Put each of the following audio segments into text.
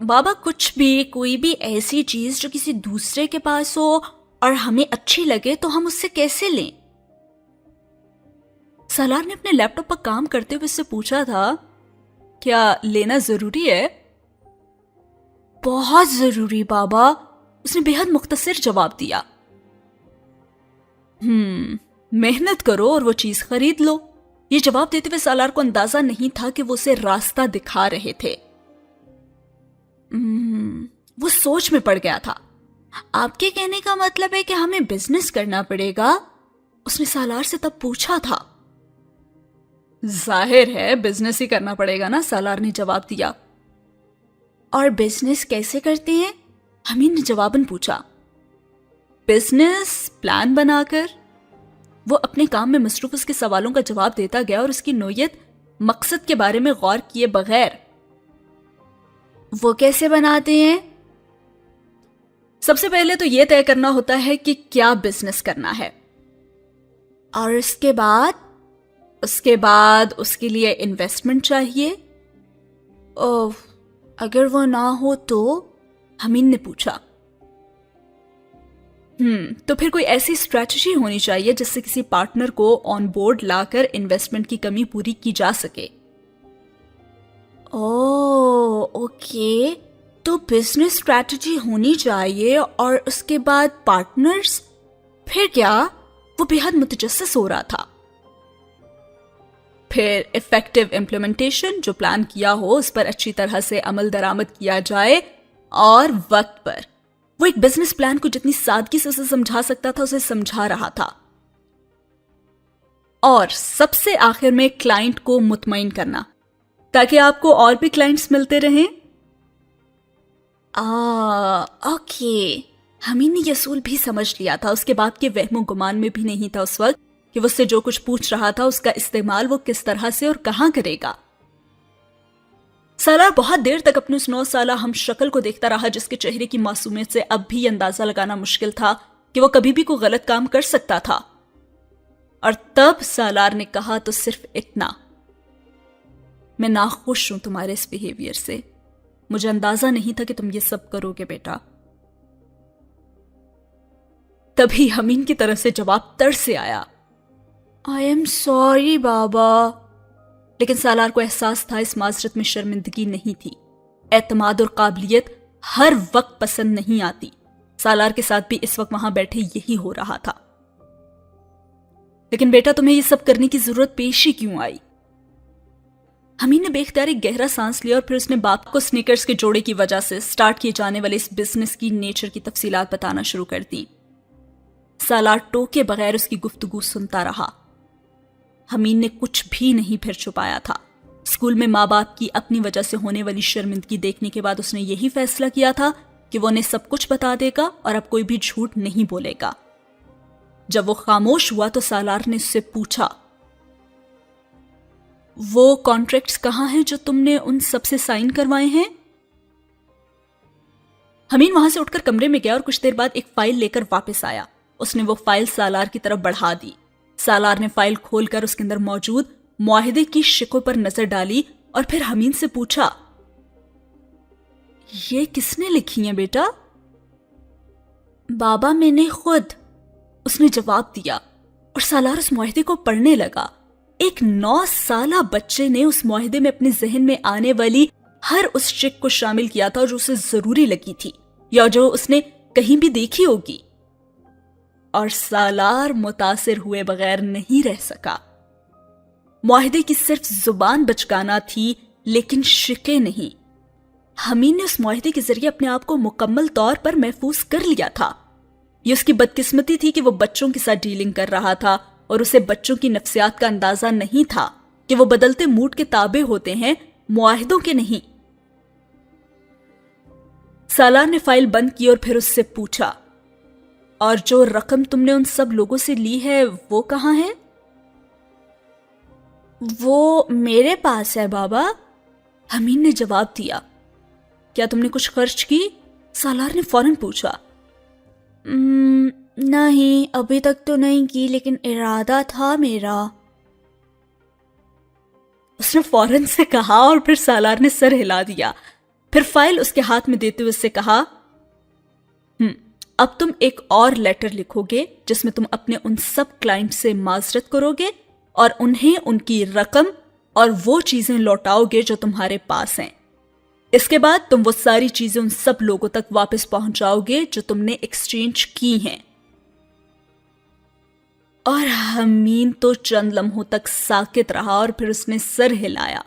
بابا کچھ بھی، کوئی بھی ایسی چیز جو کسی دوسرے کے پاس ہو اور ہمیں اچھی لگے تو ہم اس سے کیسے لیں؟ سالار نے اپنے لیپ ٹاپ پر کام کرتے ہوئے اس سے پوچھا تھا، کیا لینا ضروری ہے؟ بہت ضروری بابا، اس نے بے حد مختصر جواب دیا۔ محنت کرو اور وہ چیز خرید لو۔ یہ جواب دیتے ہوئے سالار کو اندازہ نہیں تھا کہ وہ اسے راستہ دکھا رہے تھے۔ وہ سوچ میں پڑ گیا تھا۔ آپ کے کہنے کا مطلب ہے کہ ہمیں بزنس کرنا پڑے گا؟ اس نے سالار سے تب پوچھا تھا۔ ظاہر ہے بزنس ہی کرنا پڑے گا نا، سالار نے جواب دیا۔ اور بزنس کیسے کرتے ہیں؟ حمید نے جواباً پوچھا۔ بزنس پلان بنا کر۔ وہ اپنے کام میں مصروف اس کے سوالوں کا جواب دیتا گیا اور اس کی نوعیت مقصد کے بارے میں غور کیے بغیر۔ وہ کیسے بناتے ہیں؟ سب سے پہلے تو یہ طے کرنا ہوتا ہے کہ کیا بزنس کرنا ہے، اور اس کے بعد اس کے لیے انویسٹمنٹ چاہیے۔ اگر وہ نہ ہو تو؟ حمید نے پوچھا۔ تو پھر کوئی ایسی اسٹریٹجی ہونی چاہیے جس سے کسی پارٹنر کو آن بورڈ لا کر انویسٹمنٹ کی کمی پوری کی جا سکے۔ اوکے، تو بزنس اسٹریٹجی ہونی چاہیے اور اس کے بعد پارٹنرز، پھر کیا؟ وہ بے حد متجسس ہو رہا تھا۔ پھر ایفیکٹو امپلیمنٹیشن، جو پلان کیا ہو اس پر اچھی طرح سے عمل درآمد کیا جائے اور وقت پر۔ وہ ایک بزنس پلان کو جتنی سادگی سے اسے سمجھا سکتا تھا اسے سمجھا رہا تھا۔ اور سب سے آخر میں کلائنٹ کو مطمئن کرنا تاکہ آپ کو اور بھی کلائنٹس ملتے رہیں۔ اوکے، حمید نے یہ اصول بھی سمجھ لیا تھا۔ اس کے بعد کے وہم و گمان میں بھی نہیں تھا اس وقت کہ وہ اس سے جو کچھ پوچھ رہا تھا اس کا استعمال وہ کس طرح سے اور کہاں کرے گا۔ سالار بہت دیر تک اپنے اس 9 سالہ ہم شکل کو دیکھتا رہا جس کے چہرے کی معصومیت سے اب بھی اندازہ لگانا مشکل تھا کہ وہ کبھی بھی کوئی غلط کام کر سکتا تھا۔ اور تب سالار نے کہا تو صرف اتنا، میں ناخوش ہوں تمہارے اس بیہیویئر سے، مجھے اندازہ نہیں تھا کہ تم یہ سب کرو گے بیٹا۔ تبھی حمید کی طرف سے جواب تڑ سے آیا، I am sorry بابا۔ لیکن سالار کو احساس تھا اس معذرت میں شرمندگی نہیں تھی۔ اعتماد اور قابلیت ہر وقت پسند نہیں آتی۔ سالار کے ساتھ بھی اس وقت وہاں بیٹھے یہی ہو رہا تھا۔ لیکن بیٹا تمہیں یہ سب کرنے کی ضرورت پیش ہی کیوں آئی؟ حمید نے بے اختیار ایک گہرا سانس لیا اور پھر اس نے باپ کو سنیکرز کے جوڑے کی وجہ سے سٹارٹ کیے جانے والے اس بزنس کی نیچر کی تفصیلات بتانا شروع کر دی۔ سالار ٹوکے بغیر اس کی گفتگو سنتا رہا۔ حمید نے کچھ بھی نہیں پھر چھپایا تھا۔ اسکول میں ماں باپ کی اپنی وجہ سے ہونے والی شرمندگی دیکھنے کے بعد اس نے یہی فیصلہ کیا تھا کہ وہ انہیں سب کچھ بتا دے گا اور اب کوئی بھی جھوٹ نہیں بولے گا۔ جب وہ خاموش ہوا تو سالار نے اس سے پوچھا، وہ کانٹریکٹس کہاں ہیں جو تم نے ان سب سے سائن کروائے ہیں؟ حمید وہاں سے اٹھ کر کمرے میں گیا اور کچھ دیر بعد ایک فائل لے کر واپس آیا۔ اس نے وہ فائل سالار کی طرف بڑھا دی۔ سالار نے فائل کھول کر اس کے اندر موجود معاہدے کی شقوں پر نظر ڈالی اور پھر حمید سے پوچھا، یہ کس نے لکھی ہیں بیٹا؟ بابا میں نے خود، اس نے جواب دیا، اور سالار اس معاہدے کو پڑھنے لگا۔ ایک 9 سالہ بچے نے اس معاہدے میں اپنے ذہن میں آنے والی ہر اس چک کو شامل کیا تھا جو اسے ضروری لگی تھی یا جو اس نے کہیں بھی دیکھی ہوگی، اور سالار متاثر ہوئے بغیر نہیں رہ سکا۔ معاہدے کی صرف زبان بچکانا تھی لیکن شکیں نہیں۔ حمید نے اس معاہدے کے ذریعے اپنے آپ کو مکمل طور پر محفوظ کر لیا تھا۔ یہ اس کی بدقسمتی تھی کہ وہ بچوں کے ساتھ ڈیلنگ کر رہا تھا اور اسے بچوں کی نفسیات کا اندازہ نہیں تھا کہ وہ بدلتے موڈ کے تابع ہوتے ہیں، معاہدوں کے نہیں۔ سالار نے فائل بند کی اور پھر اس سے پوچھا، اور جو رقم تم نے ان سب لوگوں سے لی ہے وہ کہاں ہے؟ وہ میرے پاس ہے بابا، حمید نے جواب دیا۔ کیا تم نے کچھ خرچ کی؟ سالار نے فوراً پوچھا۔ نہیں، ابھی تک تو نہیں کی، لیکن ارادہ تھا میرا، اس نے فوراً سے کہا، اور پھر سالار نے سر ہلا دیا۔ پھر فائل اس کے ہاتھ میں دیتے ہوئے اس سے کہا، اب تم ایک اور لیٹر لکھو گے جس میں تم اپنے ان سب کلائنٹ سے معذرت کرو گے اور انہیں ان کی رقم اور وہ چیزیں لوٹاؤ گے جو تمہارے پاس ہیں۔ اس کے بعد تم وہ ساری چیزیں ان سب لوگوں تک واپس پہنچاؤ گے جو تم نے ایکسچینج کی ہیں۔ اور حمین تو چند لمحوں تک ساکت رہا اور پھر اس نے سر ہلایا،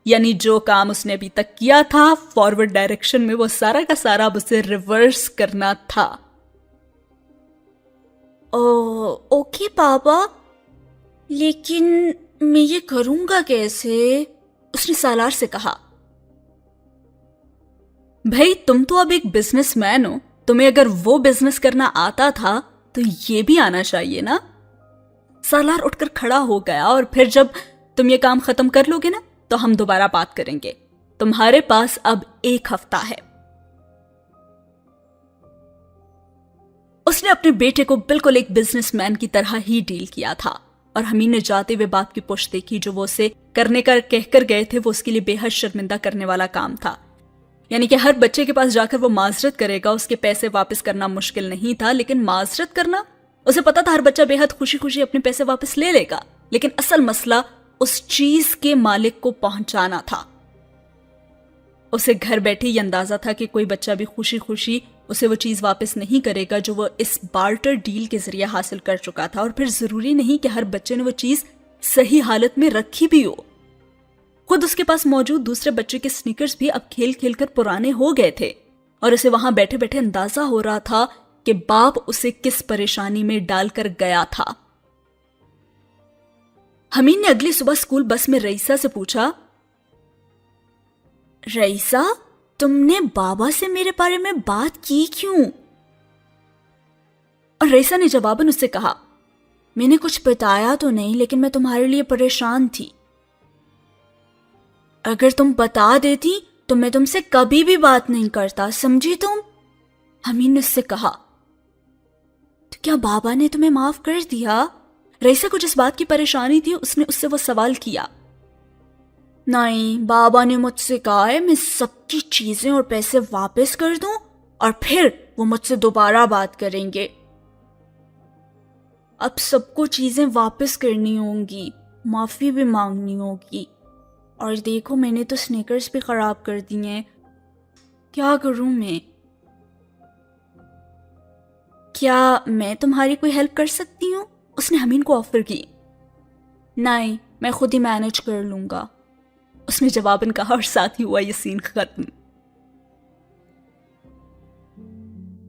یعنی جو کام اس نے ابھی تک کیا تھا فارورڈ ڈائریکشن میں، وہ سارا کا سارا اب اسے ریورس کرنا تھا۔ اوکے پاپا، لیکن میں یہ کروں گا کیسے؟ اس نے سالار سے کہا۔ بھائی تم تو اب ایک بزنس مین ہو، تمہیں اگر وہ بزنس کرنا آتا تھا تو یہ بھی آنا چاہیے نا۔ سالار اٹھ کر کھڑا ہو گیا، اور پھر جب تم یہ کام ختم کر لو گے نا تو ہم دوبارہ بات کریں گے، تمہارے پاس اب 1 ہفتہ ہے۔ اس نے اپنے بیٹے کو بالکل ایک بزنس مین کی طرح ہی ڈیل کیا تھا، اور حمید نے جاتے ہوئے باپ کی پشت دیکھی، جو وہ اسے کرنے کا کہہ کر گئے تھے وہ اس کے لیے بے حد شرمندہ کرنے والا کام تھا۔ یعنی کہ ہر بچے کے پاس جا کر وہ معذرت کرے گا، اس کے پیسے واپس کرنا مشکل نہیں تھا، لیکن معذرت کرنا، اسے پتا تھا ہر بچہ بے حد خوشی خوشی اپنے پیسے واپس لے لے گا، لیکن اصل مسئلہ اس چیز کے مالک کو پہنچانا تھا۔ اسے گھر بیٹھے یہ اندازہ تھا کہ کوئی بچہ بھی خوشی خوشی اسے وہ چیز واپس نہیں کرے گا جو وہ اس بارٹر ڈیل کے ذریعے حاصل کر چکا تھا، اور پھر ضروری نہیں کہ ہر بچے نے وہ چیز صحیح حالت میں رکھی بھی ہو۔ خود اس کے پاس موجود دوسرے بچے کے سنیکرز بھی اب کھیل کھیل کر پرانے ہو گئے تھے، اور اسے وہاں بیٹھے بیٹھے اندازہ ہو رہا تھا کہ باپ اسے کس پریشانی میں ڈال کر گیا تھا۔ حمید نے اگلی صبح اسکول بس میں رئیسہ سے پوچھا، رئیسہ تم نے بابا سے میرے بارے میں بات کی کیوں؟ اور رئیسہ نے جواباً اس سے کہا، میں نے کچھ بتایا تو نہیں، لیکن میں تمہارے لیے پریشان تھی۔ اگر تم بتا دیتی تو میں تم سے کبھی بھی بات نہیں کرتا، سمجھی تم؟ حمید نے اس سے کہا۔ تو کیا بابا نے تمہیں معاف کر دیا؟ رئیسہ کو جس بات کی پریشانی تھی اس نے اس سے وہ سوال کیا۔ نہیں، بابا نے مجھ سے کہا ہے میں سب کی چیزیں اور پیسے واپس کر دوں اور پھر وہ مجھ سے دوبارہ بات کریں گے۔ اب سب کو چیزیں واپس کرنی ہوں گی، معافی بھی مانگنی ہوگی، اور دیکھو میں نے تو سنیکرز بھی خراب کر دی ہیں، کیا کروں میں؟ کیا میں تمہاری کوئی ہیلپ کر سکتی ہوں؟ اس نے حمید کو آفر کی۔ نہیں، میں خود ہی مینج کر لوں گا، اس نے جواباً کہا، اور ساتھ ہی ہوا یہ سین ختم۔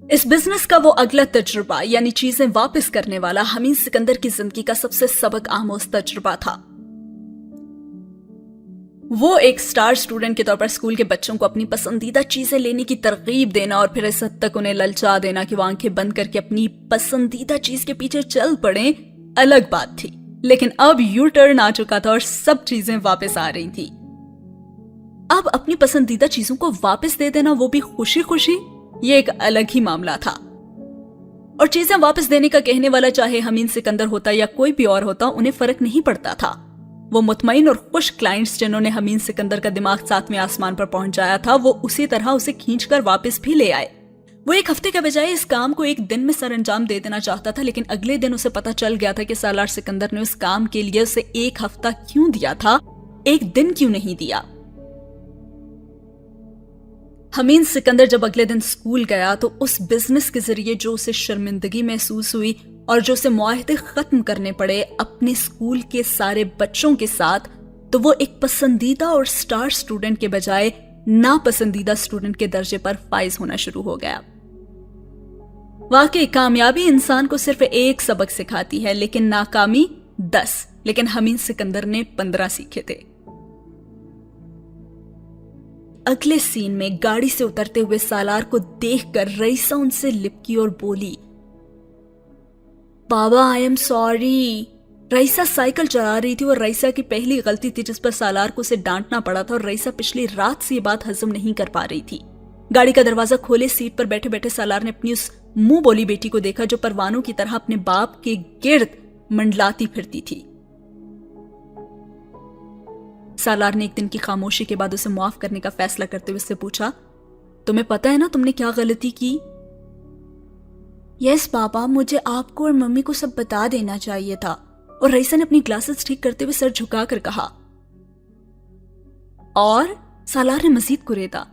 اس بزنس کا وہ اگلا تجربہ یعنی چیزیں واپس کرنے والا حمید سکندر کی زندگی کا سب سے سبق آموز تجربہ تھا۔ وہ ایک سٹار سٹوڈنٹ کے طور پر اسکول کے بچوں کو اپنی پسندیدہ چیزیں لینے کی ترغیب دینا اور پھر اس حد تک انہیں للچا دینا کہ وہ آنکھیں بند کر کے اپنی پسندیدہ چیز کے پیچھے چل پڑیں الگ بات تھی، لیکن اب یو ٹرن آ چکا تھا اور سب چیزیں واپس آ رہی تھی۔ اب اپنی پسندیدہ چیزوں کو واپس دے دینا، وہ بھی خوشی خوشی، یہ ایک الگ ہی معاملہ تھا۔ اور چیزیں واپس دینے کا کہنے والا چاہے حمید سکندر ہوتا یا کوئی بھی اور ہوتا، انہیں فرق نہیں پڑتا تھا۔ وہ مطمئن اور خوش کلائنٹس جنہوں نے حمید سکندر کا دماغ 7ویں آسمان پر پہنچایا تھا، وہ اسی طرح اسے کھینچ کر واپس بھی لے آئے۔ وہ 1 ہفتے کے بجائے اس کام کو 1 دن میں سر انجام دے دینا چاہتا تھا، لیکن اگلے دن اسے پتا چل گیا تھا کہ سالار سکندر نے اس کام کے لیے اسے 1 ہفتہ کیوں دیا تھا، 1 دن کیوں نہیں دیا۔ حمید سکندر جب اگلے دن اسکول گیا تو اس بزنس کے ذریعے جو اسے شرمندگی محسوس ہوئی اور جو اسے معاہدے ختم کرنے پڑے اپنے اسکول کے سارے بچوں کے ساتھ، تو وہ ایک پسندیدہ اور سٹار سٹوڈنٹ کے بجائے ناپسندیدہ سٹوڈنٹ کے درجے پر فائز ہونا شروع ہو گیا۔ واقعی کامیابی انسان کو صرف 1 سبق سکھاتی ہے، لیکن ناکامی 10، لیکن حمید سکندر نے 15 سیکھے تھے۔ اگلے سین میں گاڑی سے اترتے ہوئے سالار کو دیکھ کر رئیسہ ان سے لپکی اور بولی، بابا I am sorry. Raeesa cycle چلا رہی تھی اور رئیسہ کی پہلی غلطی تھی جس پر سالار کو اسے ڈانٹنا پڑا تھا، اور رئیسہ پچھلی رات سے یہ بات ہضم نہیں کر پا رہی تھی۔ گاڑی کا دروازہ کھولے سیٹ پر بیٹھے بیٹھے سالار نے اپنی اس منہ بولی بیٹی کو دیکھا جو پروانوں کی طرح اپنے باپ کے گرد منڈلاتی پھرتی تھی۔ سالار نے ایک دن کی خاموشی کے بعد اسے معاف کرنے کا فیصلہ کرتے ہوئے اس سے پوچھا، تمہیں پتا ہے نا تم نے کیا غلطی کی؟ یس پاپا، مجھے آپ کو اور ممی کو سب بتا دینا چاہیے تھا، اور رئیسہ نے اپنی گلاسز ٹھیک کرتے ہوئے سر جھکا کر کہا۔ اور سالار نے مزید کریدا،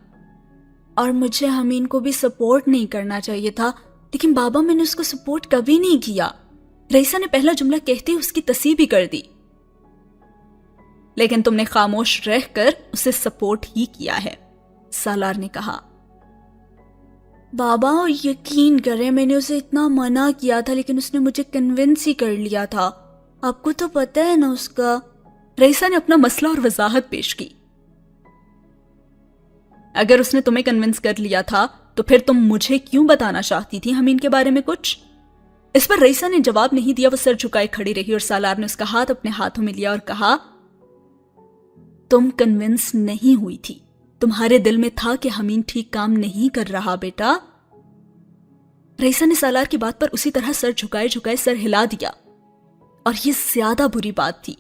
اور مجھے ہمین کو بھی سپورٹ نہیں کرنا چاہیے تھا، لیکن بابا میں نے اس کو سپورٹ کبھی نہیں کیا۔ رئیسہ نے پہلا جملہ کہتے ہی اس کی تصحیح بھی کر دی، لیکن تم نے خاموش رہ کر اسے سپورٹ ہی کیا ہے، سالار نے کہا۔ بابا یقین کریں، میں نے اسے اتنا منع کیا تھا لیکن اس نے مجھے کنونس ہی کر لیا تھا، آپ کو تو پتہ ہے نا اس کا۔ رئیسہ نے اپنا مسئلہ اور وضاحت پیش کی۔ اگر اس نے تمہیں کنونس کر لیا تھا تو پھر تم مجھے کیوں بتانا چاہتی تھی ہمین کے بارے میں کچھ؟ اس پر رئیسہ نے جواب نہیں دیا، وہ سر جھکائے کھڑی رہی اور سالار نے اس کا ہاتھ اپنے ہاتھوں میں لیا اور کہا، تم کنونس نہیں ہوئی تھی، تمہارے دل میں تھا کہ ہمین ٹھیک کام نہیں کر رہا بیٹا۔ رئیسہ نے سالار کی بات پر اسی طرح سر جھکائے جھکائے سر ہلا دیا، اور یہ زیادہ بری بات تھی،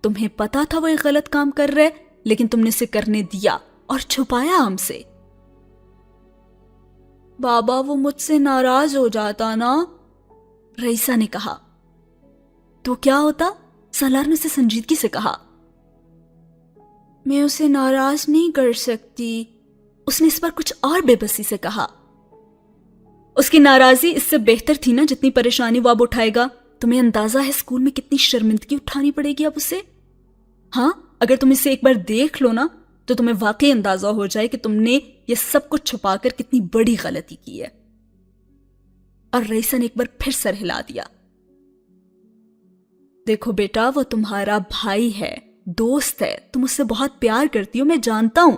تمہیں پتا تھا وہ ایک غلط کام کر رہے، لیکن تم نے اسے کرنے دیا اور چھپایا ہم سے۔ بابا وہ مجھ سے ناراض ہو جاتا نا، رئیسہ نے کہا۔ تو کیا ہوتا؟ سالار نے اسے سنجیدگی سے کہا۔ میں اسے ناراض نہیں کر سکتی، اس نے اس پر کچھ اور بے بسی سے کہا۔ اس کی ناراضی اس سے بہتر تھی نا جتنی پریشانی وہ اب اٹھائے گا۔ تمہیں اندازہ ہے اسکول میں کتنی شرمندگی اٹھانی پڑے گی اب اسے؟ ہاں، اگر تم اسے ایک بار دیکھ لو نا تو تمہیں واقعی اندازہ ہو جائے کہ تم نے یہ سب کچھ چھپا کر کتنی بڑی غلطی کی ہے۔ اور رئیسہ نے ایک بار پھر سر ہلا دیا۔ دیکھو بیٹا، وہ تمہارا بھائی ہے، دوست ہے، تم اس سے بہت پیار کرتی ہو، میں جانتا ہوں،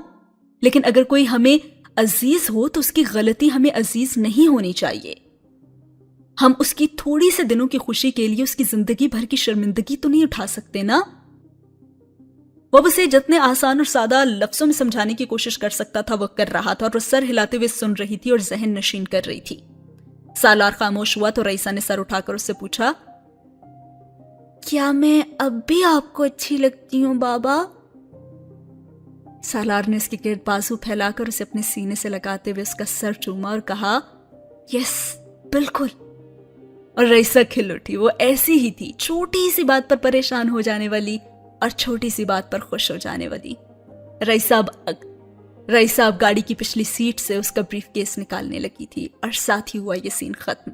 لیکن اگر کوئی ہمیں عزیز ہو تو اس کی غلطی ہمیں عزیز نہیں ہونی چاہیے۔ ہم اس کی تھوڑی سے دنوں کی خوشی کے لیے اس کی زندگی بھر کی شرمندگی تو نہیں اٹھا سکتے نا۔ وہ اسے جتنے آسان اور سادہ لفظوں میں سمجھانے کی کوشش کر سکتا تھا وہ کر رہا تھا، اور وہ سر ہلاتے ہوئے سن رہی تھی اور ذہن نشین کر رہی تھی۔ سالار خاموش ہوا تو رئیسہ نے سر اٹھا کر اس سے پوچھا، کیا میں اب بھی آپ کو اچھی لگتی ہوں بابا؟ سالار نے اس کے گرد بازو پھیلا کر اسے اپنے سینے سے لگاتے ہوئے اس کا سر چوما اور کہا، یس بالکل۔ اور رئیسہ کھل اٹھی، وہ ایسی ہی تھی، چھوٹی سی بات پر پریشان ہو جانے والی اور چھوٹی سی بات پر خوش ہو جانے والی۔ رئیسہ اب گاڑی کی پچھلی سیٹ سے اس کا بریف کیس نکالنے لگی تھی، اور ساتھ ہی ہوا یہ سین ختم۔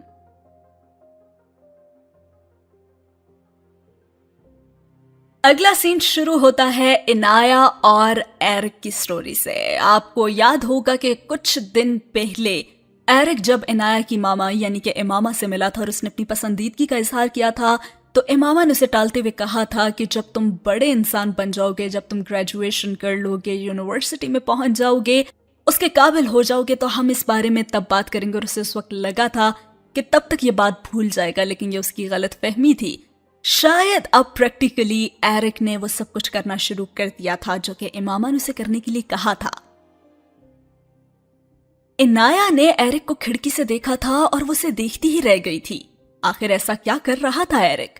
اگلا سین شروع ہوتا ہے عنایا اور ایرک کی سٹوری سے۔ آپ کو یاد ہوگا کہ کچھ دن پہلے ایرک جب عنایا کی ماما یعنی کہ امامہ سے ملا تھا اور اس نے اپنی پسندیدگی کا اظہار کیا تھا، تو امامہ نے اسے ٹالتے ہوئے کہا تھا کہ جب تم بڑے انسان بن جاؤ گے، جب تم گریجویشن کر لو گے، یونیورسٹی میں پہنچ جاؤ گے، اس کے قابل ہو جاؤ گے، تو ہم اس بارے میں تب بات کریں گے۔ اور اسے اس وقت لگا تھا کہ تب تک یہ بات بھول جائے گا، لیکن یہ اس کی غلط فہمی تھی۔ شاید اب پریکٹیکلی ایرک نے وہ سب کچھ کرنا شروع کر دیا تھا جو کہ امامہ نے اسے کرنے کے لیے کہا تھا۔ عنایا نے ایرک کو کھڑکی سے دیکھا تھا اور وہ اسے دیکھتی ہی رہ گئی تھی۔ آخر ایسا کیا کر رہا تھا ایرک؟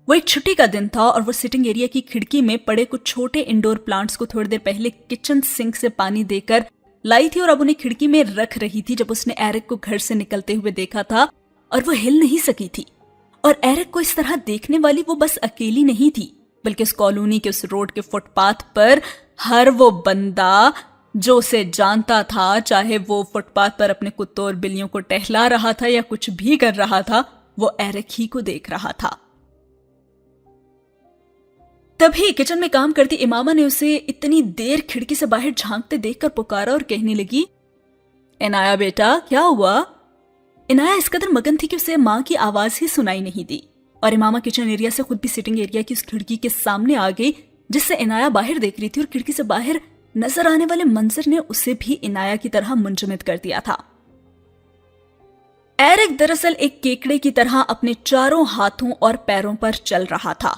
وہ ایک چھٹی کا دن تھا اور وہ سٹنگ ایریا کی کھڑکی میں پڑے کچھ چھوٹے انڈور پلانٹس کو تھوڑی دیر پہلے کچن سنک سے پانی دے کر لائی تھی اور اب انہیں کھڑکی میں رکھ رہی تھی جب اس نے ایرک کو گھر سے نکلتے ہوئے دیکھا تھا، اور وہ ہل نہیں سکی تھی۔ اور ایرک کو اس طرح دیکھنے والی وہ بس اکیلی نہیں تھی، بلکہ اس کالونی کے اس روڈ کے فٹ پاتھ پر ہر وہ بندہ جو اسے جانتا تھا، چاہے وہ فٹ پاتھ پر اپنے کتوں اور بلیوں کو ٹہلا رہا تھا یا کچھ بھی کر رہا تھا، وہ ایرک ہی کو دیکھ رہا تھا۔ تبھی کچن میں کام کرتی امامہ نے اسے اتنی دیر کھڑکی سے باہر جھانکتے دیکھ کر پکارا اور کہنے لگی، عنایا بیٹا کیا ہوا؟ عنایا اس قدر مگن تھی کہ اسے ماں کی آواز ہی سنائی نہیں دی، اور امامہ کچن ایریا سے خود بھی سٹنگ ایریا کی اس کھڑکی کے سامنے آ گئی جس سے عنایا باہر دیکھ رہی تھی، اور کھڑکی سے باہر نظر آنے والے منظر نے اسے بھی عنایا کی طرح منجمد کر دیا تھا۔ ایرک دراصل ایک کیکڑے کی طرح اپنے چاروں ہاتھوں اور پیروں پر چل رہا تھا۔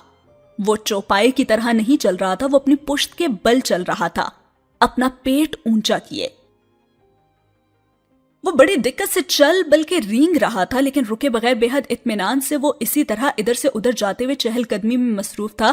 وہ چوپائے کی طرح نہیں چل رہا تھا، وہ اپنی پشت کے بل چل رہا تھا، اپنا پیٹ اونچا کیے۔ وہ بڑی دقت سے چل بلکہ رینگ رہا تھا، لیکن رکے بغیر بے حد اطمینان سے وہ اسی طرح ادھر سے ادھر جاتے ہوئے چہل قدمی میں مصروف تھا،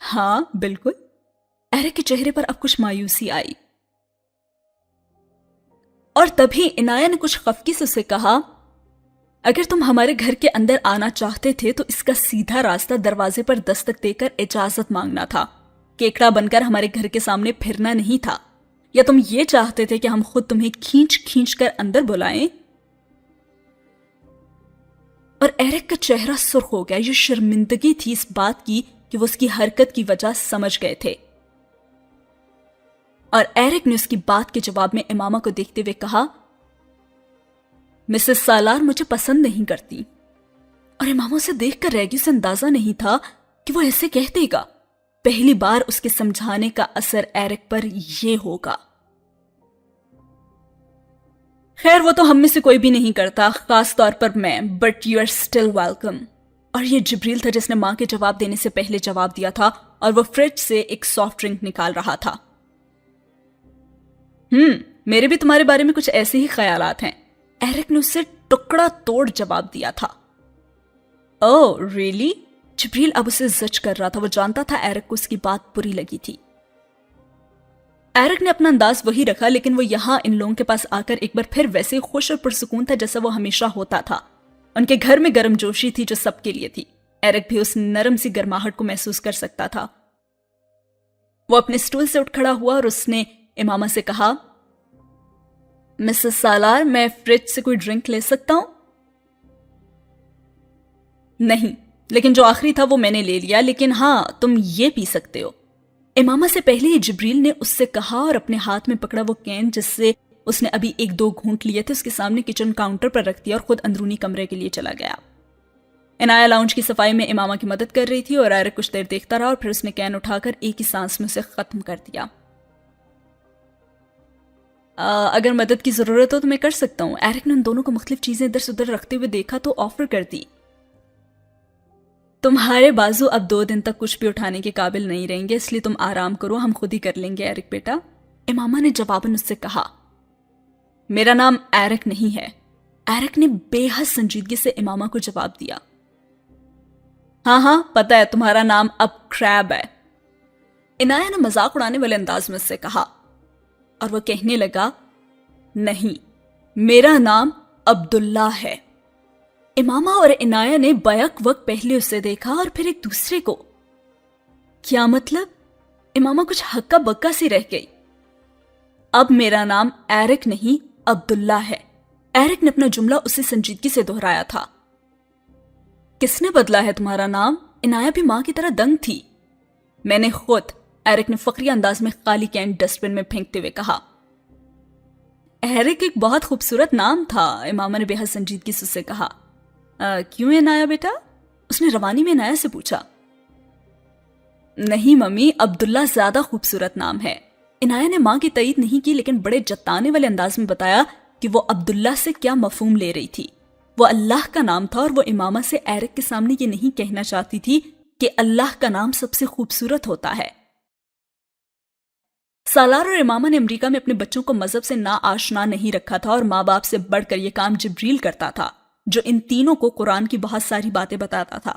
ہاں بالکل. ایرک کے چہرے پر اب کچھ مایوسی آئی اور تبھی عنایہ نے کچھ خفگی سے اسے کہا اگر تم ہمارے گھر کے اندر آنا چاہتے تھے تو اس کا سیدھا راستہ دروازے پر دستک دے کر اجازت مانگنا تھا. کیکڑا بن کر ہمارے گھر کے سامنے پھرنا نہیں تھا. یا تم یہ چاہتے تھے کہ ہم خود تمہیں کھینچ کھینچ کر اندر بلائیں؟ اور ایرک کا چہرہ سرخ ہو گیا. یہ شرمندگی تھی اس بات کی کہ وہ اس کی حرکت کی وجہ سمجھ گئے تھے. اور ایرک نے اس کی بات کے جواب میں امامہ کو دیکھتے ہوئے کہا مسز سالار مجھے پسند نہیں کرتی. اور امامہ اسے دیکھ کر رہ گئی. اسے اندازہ نہیں تھا کہ وہ ایسے کہہ دے گا. پہلی بار اس کے سمجھانے کا اثر ایرک پر یہ ہوگا. خیر وہ تو ہم میں سے کوئی بھی نہیں کرتا, خاص طور پر میں, but you are still welcome. اور یہ جبریل تھا جس نے ماں کے جواب دینے سے پہلے جواب دیا تھا اور وہ فریج سے ایک سافٹ ڈرنک نکال رہا تھا. میرے بھی تمہارے بارے میں کچھ ایسے ہی خیالات ہیں. ایرک نے اسے ٹکڑا توڑ جواب دیا تھا. اوہ ریلی؟ جبریل اب اسے زج کر رہا تھا. وہ جانتا تھا ایرک کو اس کی بات بری لگی تھی. ایرک نے اپنا انداز وہی رکھا لیکن وہ یہاں ان لوگوں کے پاس آ کر ایک بار پھر ویسے خوش اور پرسکون تھا جیسا وہ ہمیشہ ہوتا تھا. ان کے گھر میں گرم جوشی تھی جو سب کے لیے تھی. ایرک بھی اس نرم سی گرماہٹ کو محسوس کر سکتا تھا. وہ اپنے سٹول سے اٹھ کھڑا ہوا اور اس نے امامہ سے کہا مسز سالار میں فریج سے کوئی ڈرنک لے سکتا ہوں؟ نہیں, لیکن جو آخری تھا وہ میں نے لے لیا, لیکن ہاں تم یہ پی سکتے ہو. امامہ سے پہلے ہی جبریل نے اس سے کہا اور اپنے ہاتھ میں پکڑا وہ کین جس سے اس نے ابھی ایک دو گھونٹ لیے تھے اس کے سامنے کچن کاؤنٹر پر رکھ دیا اور خود اندرونی کمرے کے لیے چلا گیا. عنایہ لاؤنج کی صفائی میں امامہ کی مدد کر رہی تھی اور ایرک کچھ دیر دیکھتا رہا اور پھر اس نے کین اٹھا کر ایک ہی سانس میں اسے ختم کر دیا. اگر مدد کی ضرورت ہو تو میں کر سکتا ہوں. ایرک نے ان دونوں کو مختلف چیزیں ادھر سے ادھر رکھتے ہوئے دیکھا تو آفر کر دی. تمہارے بازو اب 2 دن تک کچھ بھی اٹھانے کے قابل نہیں رہیں گے, اس لیے تم آرام کرو, ہم خود ہی کر لیں گے ایرک بیٹا. امامہ نے جواباً اس سے کہا میرا نام ایرک نہیں ہے. ایرک نے بے حد سنجیدگی سے امامہ کو جواب دیا. ہاں پتہ ہے تمہارا نام اب کریب ہے. عنایہ نے مذاق اڑانے والے انداز میں اس سے کہا اور وہ کہنے لگا نہیں, میرا نام عبداللہ ہے. امامہ اور عنایہ نے بیک وقت پہلے اسے دیکھا اور پھر ایک دوسرے کو. کیا مطلب؟ امامہ کچھ ہکا بکا سی رہ گئی. اب میرا نام ایرک نہیں عبداللہ ہے. ایرک نے اپنا جملہ اسی سنجیدگی سے دہرایا تھا. کس نے بدلا ہے تمہارا نام؟ عنایہ بھی ماں کی طرح دنگ تھی. میں نے خود, ایرک نے فخری انداز میں خالی کین ڈسٹ بن میں پھینکتے ہوئے کہا. ایرک ایک بہت خوبصورت نام تھا, امامہ نے بے حد سنجیدگی سے اسے کہا. کیوں عنایہ بیٹا؟ اس نے روانی میں عنایہ سے پوچھا. نہیں ممی, عبداللہ زیادہ خوبصورت نام ہے. عنایہ نے ماں کی تائید نہیں کی لیکن بڑے جتانے والے انداز میں بتایا کہ وہ عبداللہ سے کیا مفہوم لے رہی تھی. وہ اللہ کا نام تھا اور وہ امامہ سے ایرک کے سامنے یہ نہیں کہنا چاہتی تھی کہ اللہ کا نام سب سے خوبصورت ہوتا ہے. سالار اور امامہ نے امریکہ میں اپنے بچوں کو مذہب سے نا آشنا نہیں رکھا تھا اور ماں باپ سے بڑھ کر یہ کام جبریل کرتا تھا جو ان تینوں کو قرآن کی بہت ساری باتیں بتاتا تھا.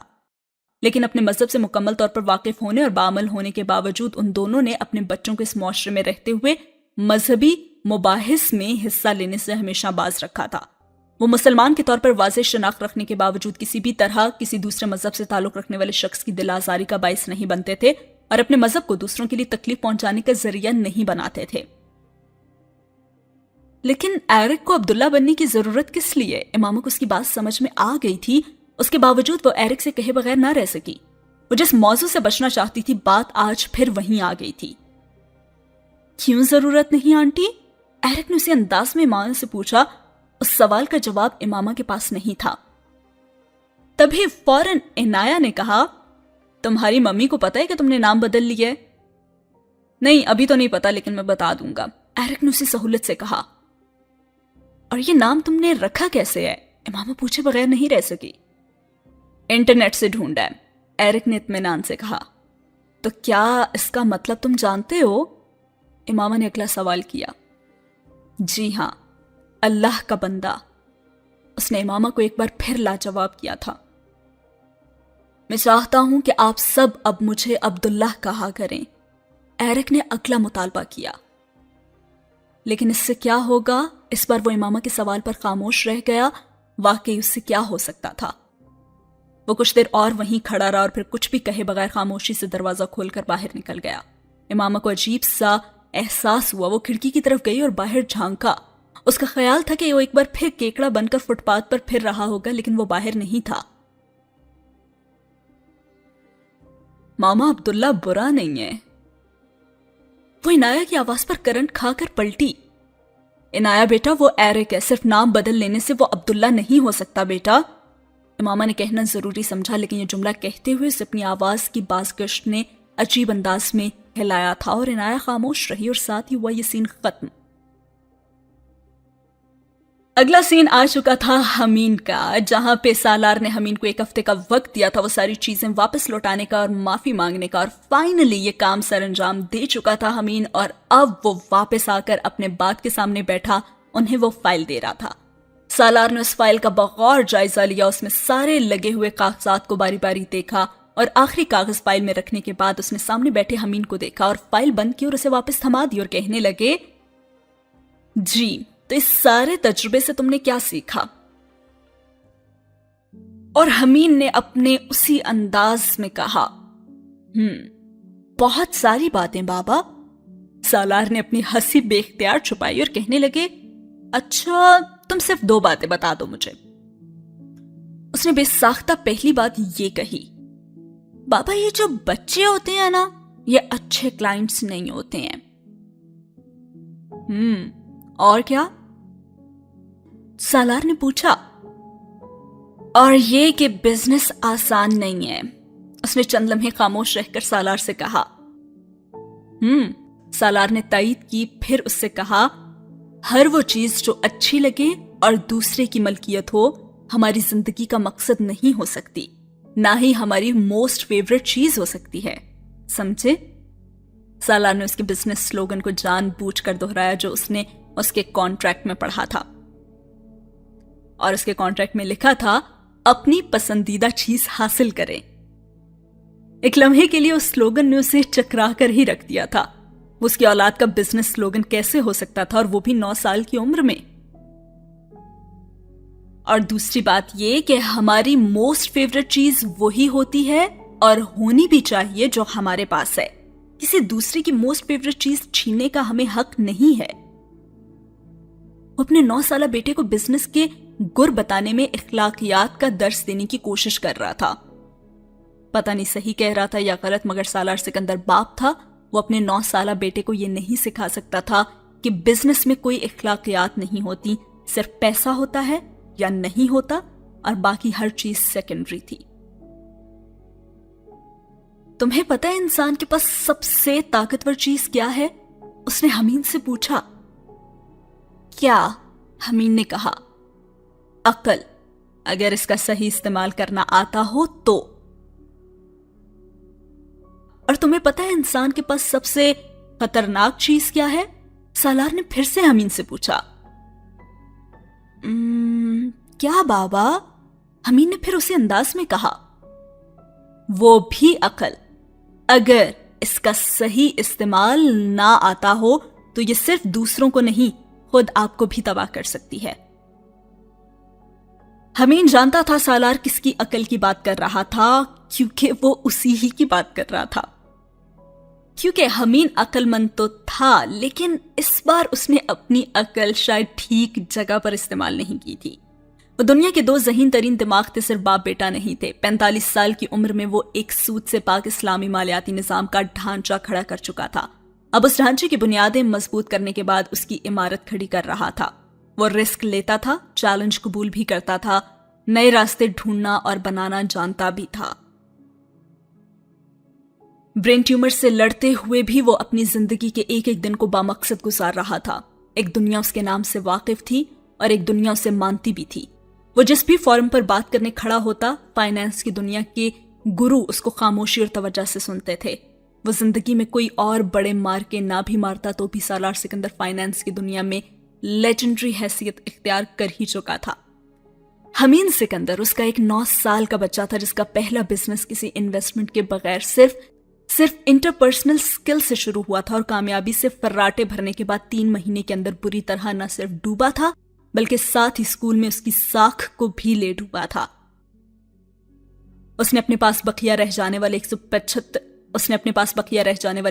لیکن اپنے مذہب سے مکمل طور پر واقف ہونے اور بعمل ہونے کے باوجود ان دونوں نے اپنے بچوں کو اس معاشرے میں رہتے ہوئے مذہبی مباحث میں حصہ لینے سے ہمیشہ باز رکھا تھا. وہ مسلمان کے طور پر واضح شناخت رکھنے کے باوجود کسی بھی طرح کسی دوسرے مذہب سے تعلق رکھنے والے شخص کی دل آزاری کا باعث نہیں بنتے تھے اور اپنے مذہب کو دوسروں کے لیے تکلیف پہنچانے کا ذریعہ نہیں بناتے تھے. لیکن ایرک کو عبداللہ بننے کی ضرورت کس لیے؟ امامہ کو اس کی بات سمجھ میں آ گئی تھی. اس کے باوجود وہ ایرک سے کہے بغیر نہ رہ سکی. وہ جس موضوع سے بچنا چاہتی تھی بات آج پھر وہیں آ گئی تھی. کیوں ضرورت نہیں آنٹی؟ ایرک نے اسی انداز میں امامہ سے پوچھا. اس سوال کا جواب امامہ کے پاس نہیں تھا. تبھی فوراً عنایہ نے کہا تمہاری ممی کو پتا ہے کہ تم نے نام بدل لیا ہے؟ نہیں ابھی تو نہیں پتا لیکن میں بتا دوں گا, ایرک نے اسی سہولت سے کہا. اور یہ نام تم نے رکھا کیسے ہے؟ امامہ پوچھے بغیر نہیں رہ سکی. انٹرنیٹ سے ڈھونڈا ہے, ایرک نے اطمینان سے کہا. تو کیا اس کا مطلب تم جانتے ہو؟ امامہ نے اگلا سوال کیا. جی ہاں, اللہ کا بندہ. اس نے امامہ کو ایک بار پھر لاجواب کیا تھا. میں چاہتا ہوں کہ آپ سب اب مجھے عبداللہ کہا کریں۔ ایرک نے اگلا مطالبہ کیا، لیکن اس سے کیا ہوگا؟ اس پر وہ امامہ کے سوال پر خاموش رہ گیا۔ واقعی اس سے کیا ہو سکتا تھا؟ وہ کچھ دیر اور وہیں کھڑا رہا اور پھر کچھ بھی کہے بغیر خاموشی سے دروازہ کھول کر باہر نکل گیا۔ امامہ کو عجیب سا احساس ہوا۔ وہ کھڑکی کی طرف گئی اور باہر جھانکا۔ اس کا خیال تھا کہ وہ ایک بار پھر کیکڑا بن کر فٹ پاتھ پر پھر رہا ہوگا، لیکن وہ باہر نہیں تھا۔ ماما عبداللہ برا نہیں ہے۔ وہ عنایہ کی آواز پر کرنٹ کھا کر پلٹی۔ عنایہ بیٹا، وہ ایرک ہے، صرف نام بدل لینے سے وہ عبداللہ نہیں ہو سکتا بیٹا۔ امامہ نے کہنا ضروری سمجھا، لیکن یہ جملہ کہتے ہوئے اسے اپنی آواز کی بازگشت نے عجیب انداز میں ہلایا تھا اور عنایہ خاموش رہی اور ساتھ ہی ہوا یہ سین ختم۔ اگلا سین آ چکا تھا حمین کا، جہاں پہ سالار نے حمین کو 1 ہفتے کا وقت دیا تھا وہ ساری چیزیں واپس لوٹانے کا اور معافی مانگنے کا، اور فائنلی یہ کام سر انجام دے چکا تھا حمین، اور اب وہ واپس آ کر اپنے باپ کے سامنے بیٹھا انہیں وہ فائل دے رہا تھا۔ سالار نے اس فائل کا بغور جائزہ لیا، اس میں سارے لگے ہوئے کاغذات کو باری باری دیکھا اور آخری کاغذ فائل میں رکھنے کے بعد اس نے سامنے بیٹھے حمین کو دیکھا اور فائل بند کی اور اسے واپس تھما دی اور کہنے لگے، جی تو اس سارے تجربے سے تم نے کیا سیکھا؟ اور حمین نے اپنے اسی انداز میں کہا، بہت ساری باتیں بابا۔ سالار نے اپنی ہنسی بے اختیار چھپائی اور کہنے لگے، اچھا تم صرف 2 باتیں بتا دو مجھے۔ اس نے بے ساختہ پہلی بات یہ کہی، بابا یہ جو بچے ہوتے ہیں نا، یہ اچھے کلائنٹس نہیں ہوتے ہیں۔ اور کیا؟ سالار نے پوچھا۔ اور یہ کہ بزنس آسان نہیں ہے۔ اس نے چند لمحے خاموش رہ کر سالار سے کہا۔ سالار نے تائید کی، پھر اس سے کہا، ہر وہ چیز جو اچھی لگے اور دوسرے کی ملکیت ہو ہماری زندگی کا مقصد نہیں ہو سکتی، نہ ہی ہماری موسٹ فیوریٹ چیز ہو سکتی ہے، سمجھے؟ سالار نے اس کے بزنس سلوگن کو جان بوجھ کر دہرایا جو اس نے اس کے کانٹریکٹ میں پڑھا تھا، اور اس کے کانٹریکٹ میں لکھا تھا، اپنی پسندیدہ چیز حاصل کریں۔ ایک لمحے کے لیے اس سلوگن نے اسے چکرا کر ہی رکھ دیا تھا۔ وہ اس کی اولاد کا بزنس سلوگن کیسے ہو سکتا تھا، اور وہ بھی 9 سال کی عمر میں؟ اور دوسری بات یہ کہ ہماری موسٹ فیوریٹ چیز وہی ہوتی ہے اور ہونی بھی چاہیے جو ہمارے پاس ہے۔ کسی دوسرے کی موسٹ فیوریٹ چیز چھیننے کا ہمیں حق نہیں ہے۔ وہ اپنے 9 سالہ بیٹے کو بزنس کے گر بتانے میں اخلاقیات کا درس دینے کی کوشش کر رہا تھا۔ پتہ نہیں صحیح کہہ رہا تھا یا غلط، مگر سالار سکندر باپ تھا، وہ اپنے 9 سالہ بیٹے کو یہ نہیں سکھا سکتا تھا کہ بزنس میں کوئی اخلاقیات نہیں ہوتی، صرف پیسہ ہوتا ہے یا نہیں ہوتا، اور باقی ہر چیز سیکنڈری تھی۔ تمہیں پتہ ہے انسان کے پاس سب سے طاقتور چیز کیا ہے؟ اس نے حمین سے پوچھا۔ کیا؟ حمین نے کہا، عقل، اگر اس کا صحیح استعمال کرنا آتا ہو تو۔ اور تمہیں پتہ ہے انسان کے پاس سب سے خطرناک چیز کیا ہے؟ سالار نے پھر سے حمین سے پوچھا۔ کیا بابا؟ حمین نے پھر اسی انداز میں کہا، وہ بھی عقل، اگر اس کا صحیح استعمال نہ آتا ہو تو یہ صرف دوسروں کو نہیں، خود آپ کو بھی تباہ کر سکتی ہے۔ حمین جانتا تھا سالار کس کی عقل کی بات کر رہا تھا، کیونکہ وہ اسی ہی کی بات کر رہا تھا۔ کیونکہ حمین عقل مند تو تھا، لیکن اس بار اس نے اپنی عقل شاید ٹھیک جگہ پر استعمال نہیں کی تھی۔ وہ دنیا کے 2 ذہین ترین دماغ تھے، صرف باپ بیٹا نہیں تھے۔ 45 سال کی عمر میں وہ ایک سود سے پاک اسلامی مالیاتی نظام کا ڈھانچہ کھڑا کر چکا تھا۔ اب اس ڈھانچے کی بنیادیں مضبوط کرنے کے بعد اس کی عمارت کھڑی کر رہا تھا۔ وہ رسک لیتا تھا، چیلنج قبول بھی کرتا تھا، نئے راستے ڈھونڈنا اور بنانا جانتا بھی تھا۔ برین ٹیومر سے لڑتے ہوئے بھی وہ اپنی زندگی کے ایک ایک دن کو بامقصد گزار رہا تھا۔ ایک دنیا اس کے نام سے واقف تھی اور ایک دنیا اسے مانتی بھی تھی۔ وہ جس بھی فورم پر بات کرنے کھڑا ہوتا، فائنانس کی دنیا کے گرو اس کو خاموشی اور توجہ سے سنتے تھے۔ وہ زندگی میں کوئی اور بڑے مار کے نہ بھی مارتا تو بھی سالار سکندر فائنانس کی دنیا میں لیجنڈری حیثیت اختیار کر ہی چکا تھا۔ حمین سکندر اس کا ایک 9 سال کا بچہ تھا جس کا پہلا بزنس کسی انویسٹمنٹ کے بغیر صرف انٹرپرسنل سکل سے شروع ہوا تھا اور کامیابی سے فراٹے بھرنے کے بعد 3 مہینے کے اندر بری طرح نہ صرف ڈوبا تھا بلکہ ساتھ ہی اسکول میں اس کی ساکھ کو بھی لے ڈوبا تھا۔ اس نے اپنے پاس بقیہ رہ جانے والے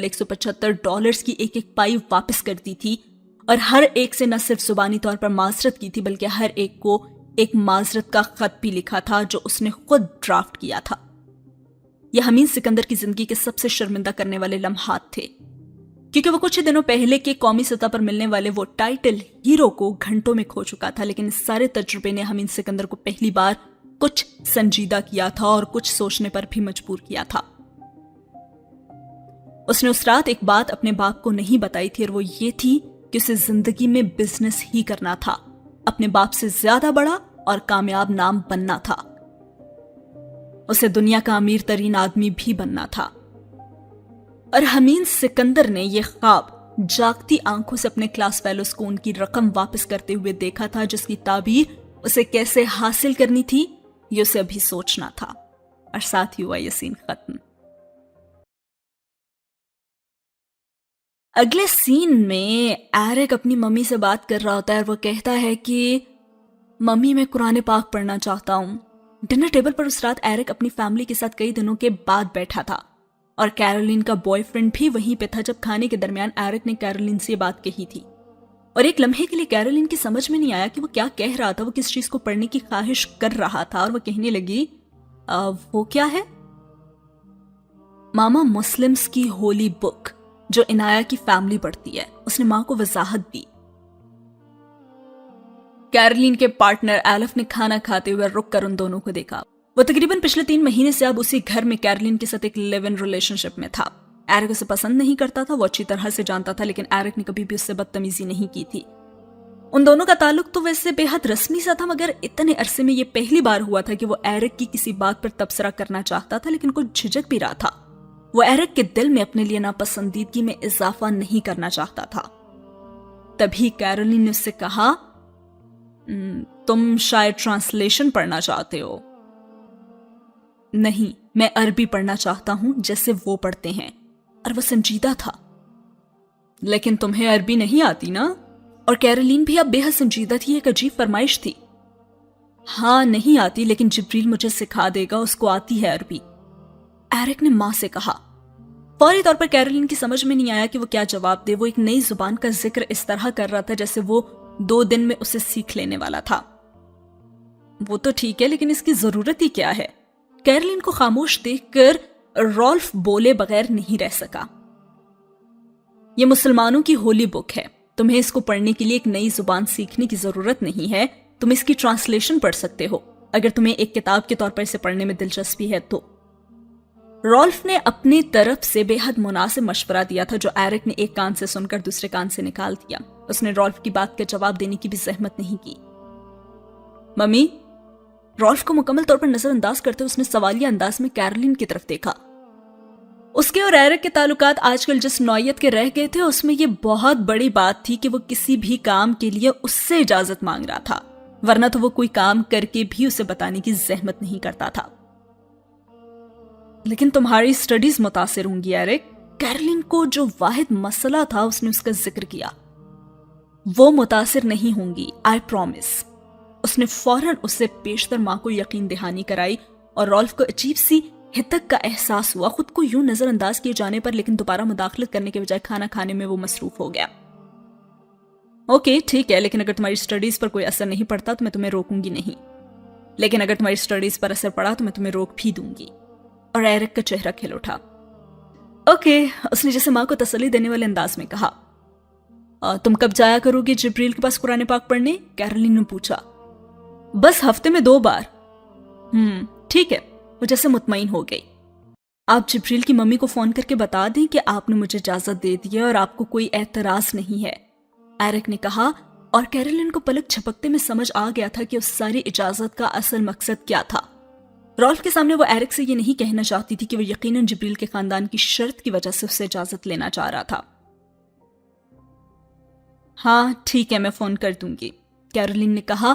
$175 کی ایک پائی واپس کر دی تھی اور ہر ایک سے نہ صرف زبانی طور پر معذرت کی تھی بلکہ ہر ایک کو ایک معذرت کا خط بھی لکھا تھا جو اس نے خود ڈرافٹ کیا تھا۔ یہ حمید سکندر کی زندگی کے سب سے شرمندہ کرنے والے لمحات تھے، کیونکہ وہ کچھ ہی دنوں پہلے کے قومی سطح پر ملنے والے وہ ٹائٹل ہیرو کو گھنٹوں میں کھو چکا تھا، لیکن اس سارے تجربے نے حمید سکندر کو پہلی بار کچھ سنجیدہ کیا تھا اور کچھ سوچنے پر بھی مجبور کیا تھا۔ اس نے اس رات ایک بات اپنے باپ کو نہیں بتائی تھی اور وہ یہ تھی کہ اسے زندگی میں بزنس ہی کرنا تھا، اپنے باپ سے زیادہ بڑا اور کامیاب نام بننا تھا، اسے دنیا کا امیر ترین آدمی بھی بننا تھا۔ اور حمید سکندر نے یہ خواب جاگتی آنکھوں سے اپنے کلاس فیلوز کو ان کی رقم واپس کرتے ہوئے دیکھا تھا، جس کی تعبیر اسے کیسے حاصل کرنی تھی یہ اسے ابھی سوچنا تھا۔ اور ساتھ ہی ہوا یہ سین ختم۔ اگلے سین میں ایرک اپنی ممی سے بات کر رہا ہوتا ہے اور وہ کہتا ہے کہ ممی میں قرآن پاک پڑھنا چاہتا ہوں۔ ڈنر ٹیبل پر اس رات ایرک اپنی فیملی کے ساتھ کئی دنوں کے بعد بیٹھا تھا اور کیرولین کا بوائے فرینڈ بھی وہیں پہ تھا جب کھانے کے درمیان ایرک نے کیرولین سے یہ بات کہی تھی، اور ایک لمحے کے لیے کیرولین کی سمجھ میں نہیں آیا کہ وہ کیا کہہ رہا تھا۔ وہ کس چیز کو پڑھنے کی خواہش کر رہا تھا اور وہ کہنے لگی وہ کیا ہے؟ ماما مسلمز کی ہولی بک جو عنایہ کی فیملی پڑھتی ہے، اس نے ماں کو وضاحت دی۔ کیرولین کے پارٹنر ایلف نے کھانا کھاتے ہوئے رک کر ان دونوں کو دیکھا۔ وہ تقریباً پچھلے 3 مہینے سے اب اسی گھر میں کیرولین کے ساتھ ایک لیو ان ریلیشن شپ میں تھا۔ ایرک اسے پسند نہیں کرتا تھا، وہ اچھی طرح سے جانتا تھا، لیکن ایرک نے کبھی بھی اس سے بدتمیزی نہیں کی تھی۔ ان دونوں کا تعلق تو ویسے بے حد رسمی سا تھا، مگر اتنے عرصے میں یہ پہلی بار ہوا تھا کہ وہ ایرک کی کسی بات پر تبصرہ کرنا چاہتا تھا، لیکن کچھ جھجک بھی رہا تھا۔ وہ ایرک کے دل میں اپنے لیے ناپسندیدگی میں اضافہ نہیں کرنا چاہتا تھا۔ تبھی کیرولین نے اس سے کہا تم شاید ٹرانسلیشن پڑھنا چاہتے ہو؟ نہیں، میں عربی پڑھنا چاہتا ہوں جیسے وہ پڑھتے ہیں۔ اور وہ سنجیدہ تھا۔ لیکن تمہیں عربی نہیں آتی نا؟ اور کیرولین بھی اب بے حد سنجیدہ تھی، ایک عجیب فرمائش تھی۔ ہاں نہیں آتی، لیکن جبریل مجھے سکھا دے گا، اس کو آتی ہے عربی، ایرک نے ماں سے کہا۔ فوری طور پر کیرولین کی سمجھ میں نہیں آیا کہ وہ کیا جواب دے۔ وہ ایک نئی زبان کا ذکر اس طرح کر رہا تھا جیسے وہ 2 دن میں اسے سیکھ لینے والا تھا۔ وہ تو ٹھیک ہے، لیکن اس کی ضرورت ہی کیا ہے؟ کیرولین کو خاموش دیکھ کر رالف بولے بغیر نہیں رہ سکا۔ یہ مسلمانوں کی ہولی بک ہے، تمہیں اس کو پڑھنے کے لیے ایک نئی زبان سیکھنے کی ضرورت نہیں ہے، تم اس کی ٹرانسلیشن پڑھ سکتے ہو اگر تمہیں ایک کتاب کے طور پر اسے پڑھنے میں دلچسپی ہے تو۔ رالف نے اپنی طرف سے بے حد مناسب مشورہ دیا تھا جو ایرک نے ایک کان سے سن کر دوسرے کان سے نکال دیا۔ اس نے رالف کی بات کا جواب دینے کی بھی زحمت نہیں کی۔ ممی، رالف کو مکمل طور پر نظر انداز کرتے اس نے سوالیہ انداز میں کیرولین کی طرف دیکھا۔ اس کے اور ایرک کے تعلقات آج کل جس نوعیت کے رہ گئے تھے اس میں یہ بہت بڑی بات تھی کہ وہ کسی بھی کام کے لیے اس سے اجازت مانگ رہا تھا، ورنہ تو وہ کوئی کام کر کے بھی اسے بتانے کی زحمت نہیں کرتا تھا۔ لیکن تمہاری سٹڈیز متاثر ہوں گی ایرک۔ کیرولین کو جو واحد مسئلہ تھا اس نے اس کا ذکر کیا۔ وہ متاثر نہیں ہوں گی، آئی پرومس۔ اس نے فوراً اس سے پیشتر ماں کو یقین دہانی کرائی اور رالف کو عجیب سی ہتک کا احساس ہوا خود کو یوں نظر انداز کیے جانے پر، لیکن دوبارہ مداخلت کرنے کے بجائے کھانا کھانے میں وہ مصروف ہو گیا۔ اوکے ٹھیک ہے، لیکن اگر تمہاری سٹڈیز پر کوئی اثر نہیں پڑتا تو میں تمہیں روکوں گی نہیں، لیکن اگر تمہاری سٹڈیز پر اثر پڑا تو میں تمہیں روک بھی دوں گی۔ اور ایرک کا چہرہ کھل اٹھا۔ اوکے، اس نے جیسے ماں کو تسلی دینے والے انداز میں کہا۔ تم کب جایا کرو گے جبریل کے پاس قرآن پاک پڑھنے؟ کیرولین نے پوچھا۔ بس ہفتے میں 2 بار۔ ٹھیک ہے، وہ جیسے مطمئن ہو گئی۔ آپ جبریل کی ممی کو فون کر کے بتا دیں کہ آپ نے مجھے اجازت دے دی ہے اور آپ کو کوئی اعتراض نہیں ہے، ایرک نے کہا، اور کیرولین کو پلک جھپکتے میں سمجھ آ گیا تھا کہ اس ساری اجازت کا اصل مقصد کیا تھا۔ رالف کے سامنے وہ ایرک سے یہ نہیں کہنا چاہتی تھی کہ وہ یقیناً جبریل کے خاندان کی شرط کی وجہ سے اس سے اجازت لینا چاہ رہا تھا۔ ہاں ٹھیک ہے، میں فون کر دوں گی، کیرولین نے کہا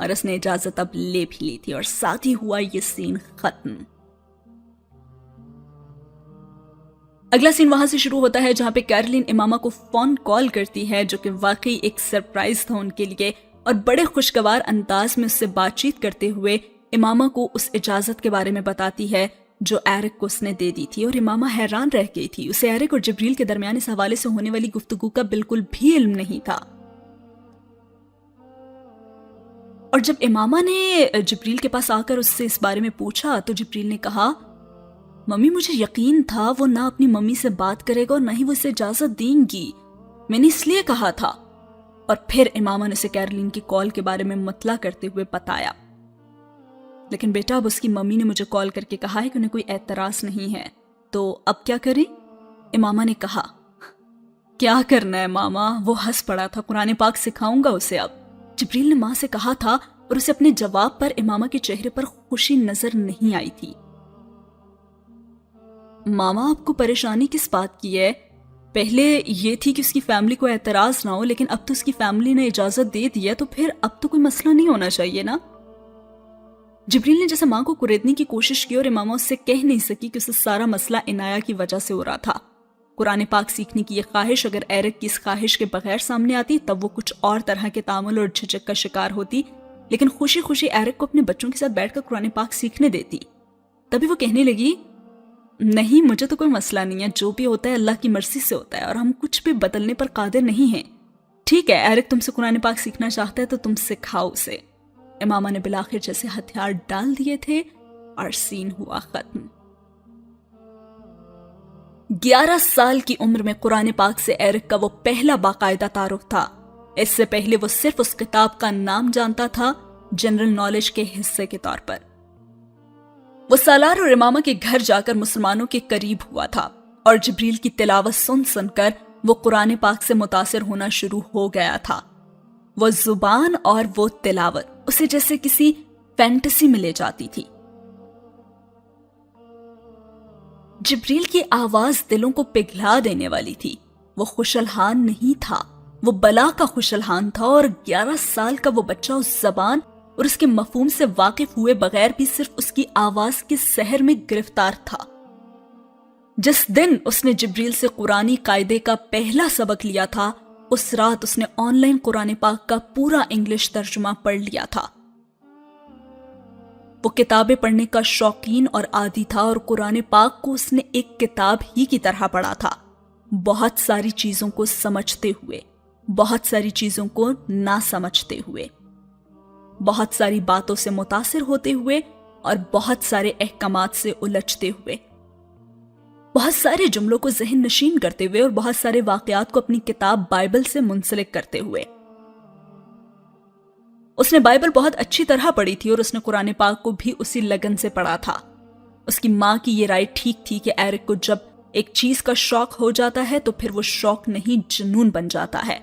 اور اس نے اجازت اب لے بھی لی تھی اور ساتھ ہی ہوا یہ سین ختم۔ اگلا سین وہاں سے شروع ہوتا ہے جہاں پہ کیرولین امامہ کو فون کال کرتی ہے، جو کہ واقعی ایک سرپرائز تھا ان کے لیے، اور بڑے خوشگوار انداز میں اس سے بات چیت کرتے ہوئے امامہ کو اس اجازت کے بارے میں بتاتی ہے جو ایرک کو اس نے دے دی تھی، اور امامہ حیران رہ گئی تھی۔ اسے ایرک اور جبریل کے درمیان اس حوالے سے ہونے والی گفتگو کا بالکل بھی علم نہیں تھا، اور جب امامہ نے جبریل کے پاس آ کر اس سے اس بارے میں پوچھا تو جبریل نے کہا، ممی مجھے یقین تھا وہ نہ اپنی ممی سے بات کرے گا اور نہ ہی وہ اسے اجازت دیں گی، میں نے اس لیے کہا تھا۔ اور پھر امامہ نے اسے کیرولین کی کال کے بارے میں مطلع کرتے ہوئے بتایا، لیکن بیٹا اب اس کی ممی نے مجھے کال کر کے کہا ہے کہ انہیں کوئی اعتراض نہیں ہے، تو اب کیا کریں؟ امامہ نے کہا، کیا کرنا ہے ماما، وہ ہنس پڑا تھا، قرآن پاک سکھاؤں گا اسے اب۔ جبریل نے ماں سے کہا تھا اور اسے اپنے جواب پر امامہ کے چہرے پر خوشی نظر نہیں آئی تھی۔ ماما آپ کو پریشانی کس بات کی ہے؟ پہلے یہ تھی کہ اس کی فیملی کو اعتراض نہ ہو، لیکن اب تو اس کی فیملی نے اجازت دے دی ہے، تو پھر اب تو کوئی مسئلہ نہیں ہونا چاہیے نا۔ جبریل نے جیسے ماں کو کریدنے کی کوشش کی اور امامہ اس سے کہہ نہیں سکی کہ اسے سارا مسئلہ عنایہ کی وجہ سے ہو رہا تھا۔ قرآن پاک سیکھنے کی یہ خواہش اگر ایرک کی اس خواہش کے بغیر سامنے آتی تب وہ کچھ اور طرح کے تعامل اور جھجک کا شکار ہوتی، لیکن خوشی خوشی ایرک کو اپنے بچوں کے ساتھ بیٹھ کر قرآن پاک سیکھنے دیتی۔ تبھی وہ کہنے لگی، نہیں مجھے تو کوئی مسئلہ نہیں ہے، جو بھی ہوتا ہے اللہ کی مرضی سے ہوتا ہے اور ہم کچھ بھی بدلنے پر قادر نہیں ہیں۔ ٹھیک ہے، ایرک تم سے قرآن پاک سیکھنا چاہتا ہے تو تم سکھاؤ اسے۔ امامہ نے بالآخر جیسے ہتھیار ڈال دیے تھے اور سین ہوا ختم۔ 11 سال کی عمر میں قرآن پاک سے ایرک کا وہ پہلا باقاعدہ تعارف تھا۔ اس سے پہلے وہ صرف اس کتاب کا نام جانتا تھا، جنرل نالج کے حصے کے طور پر۔ وہ سالار اور امامہ کے گھر جا کر مسلمانوں کے قریب ہوا تھا اور جبریل کی تلاوت سن سن کر وہ قرآن پاک سے متاثر ہونا شروع ہو گیا تھا۔ وہ زبان اور وہ تلاوت اسے جیسے کسی فینٹیسی میں لے جاتی تھی۔ جبریل کی آواز دلوں کو پگھلا دینے والی تھی۔ وہ خوشالحان نہیں تھا، وہ بلا کا خوشالحان تھا، اور 11 سال کا وہ بچہ اس زبان اور اس کے مفہوم سے واقف ہوئے بغیر بھی صرف اس کی آواز کے سحر میں گرفتار تھا۔ جس دن اس نے جبریل سے قرآنی قاعدے کا پہلا سبق لیا تھا، اس رات اس نے آن لائن قرآن پاک کا پورا انگلش ترجمہ پڑھ لیا تھا۔ وہ کتابیں پڑھنے کا شوقین اور عادی تھا اور قرآن پاک کو اس نے ایک کتاب ہی کی طرح پڑھا تھا، بہت ساری چیزوں کو سمجھتے ہوئے، بہت ساری چیزوں کو نہ سمجھتے ہوئے، بہت ساری باتوں سے متاثر ہوتے ہوئے اور بہت سارے احکامات سے الجھتے ہوئے، بہت سارے جملوں کو ذہن نشین کرتے ہوئے اور بہت سارے واقعات کو اپنی کتاب بائبل سے منسلک کرتے ہوئے۔ اس نے بائبل بہت اچھی طرح پڑھی تھی اور اس نے قرآن پاک کو بھی اسی لگن سے پڑھا تھا۔ اس کی ماں کی یہ رائے ٹھیک تھی کہ ایرک کو جب ایک چیز کا شوق ہو جاتا ہے تو پھر وہ شوق نہیں جنون بن جاتا ہے،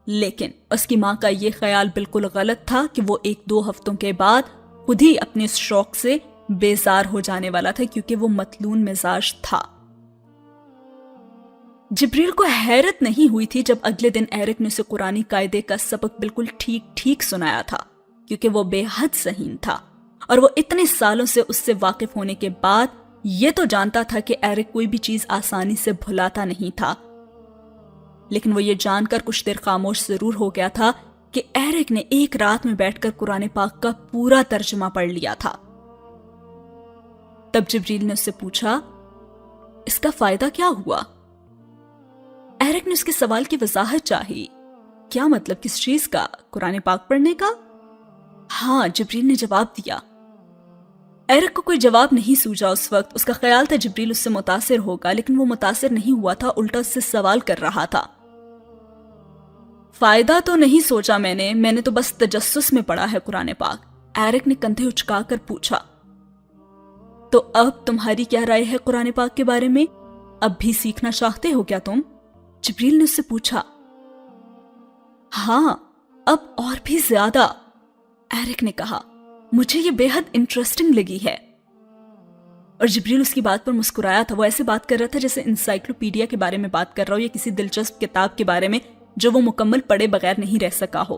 لیکن اس کی ماں کا یہ خیال بالکل غلط تھا کہ وہ 1-2 ہفتوں کے بعد خود ہی اپنے اس شوق سے بیزار ہو جانے والا تھا، کیونکہ وہ متلون مزاج تھا۔ جبریل کو حیرت نہیں ہوئی تھی جب اگلے دن ایرک نے اسے قرآنی قاعدے کا سبق بالکل ٹھیک سنایا تھا، کیونکہ وہ بے حد ذہین تھا اور وہ اتنے سالوں سے اس سے واقف ہونے کے بعد یہ تو جانتا تھا کہ ایرک کوئی بھی چیز آسانی سے بھلاتا نہیں تھا، لیکن وہ یہ جان کر کچھ دیر خاموش ضرور ہو گیا تھا کہ ایرک نے ایک رات میں بیٹھ کر قرآن پاک کا پورا ترجمہ پڑھ لیا تھا۔ تب جبریل نے اس سے پوچھا، اس کا فائدہ کیا ہوا؟ ایرک نے اس کے سوال کی وضاحت چاہی۔ کیا مطلب، کس چیز کا؟ قرآن پاک پڑھنے کا؟ ہاں، جبریل نے جواب دیا۔ ایرک کو کوئی جواب نہیں سوجا اس وقت۔ اس کا خیال تھا جبریل اس سے متاثر ہوگا، لیکن وہ متاثر نہیں ہوا تھا، الٹا اس سے سوال کر رہا تھا۔ فائدہ تو نہیں سوچا میں نے تو بس تجسس میں پڑھا ہے قرآن پاک۔ ایرک نے کندھے اچکا کر پوچھا، تو اب تمہاری کیا رائے ہے قرآن پاک کے بارے میں؟ اب بھی سیکھنا چاہتے ہو کیا تم؟ جبریل نے اس سے پوچھا۔ ہاں، اب اور بھی زیادہ، ایرک نے کہا، مجھے یہ بے حد انٹرسٹنگ لگی ہے۔ اور جبریل اس کی بات پر مسکرایا تھا۔ وہ ایسے بات کر رہا تھا جیسے انسائکلوپیڈیا کے بارے میں بات کر رہا ہو یا کسی دلچسپ کتاب کے بارے میں جو وہ مکمل پڑھے بغیر نہیں رہ سکا ہو۔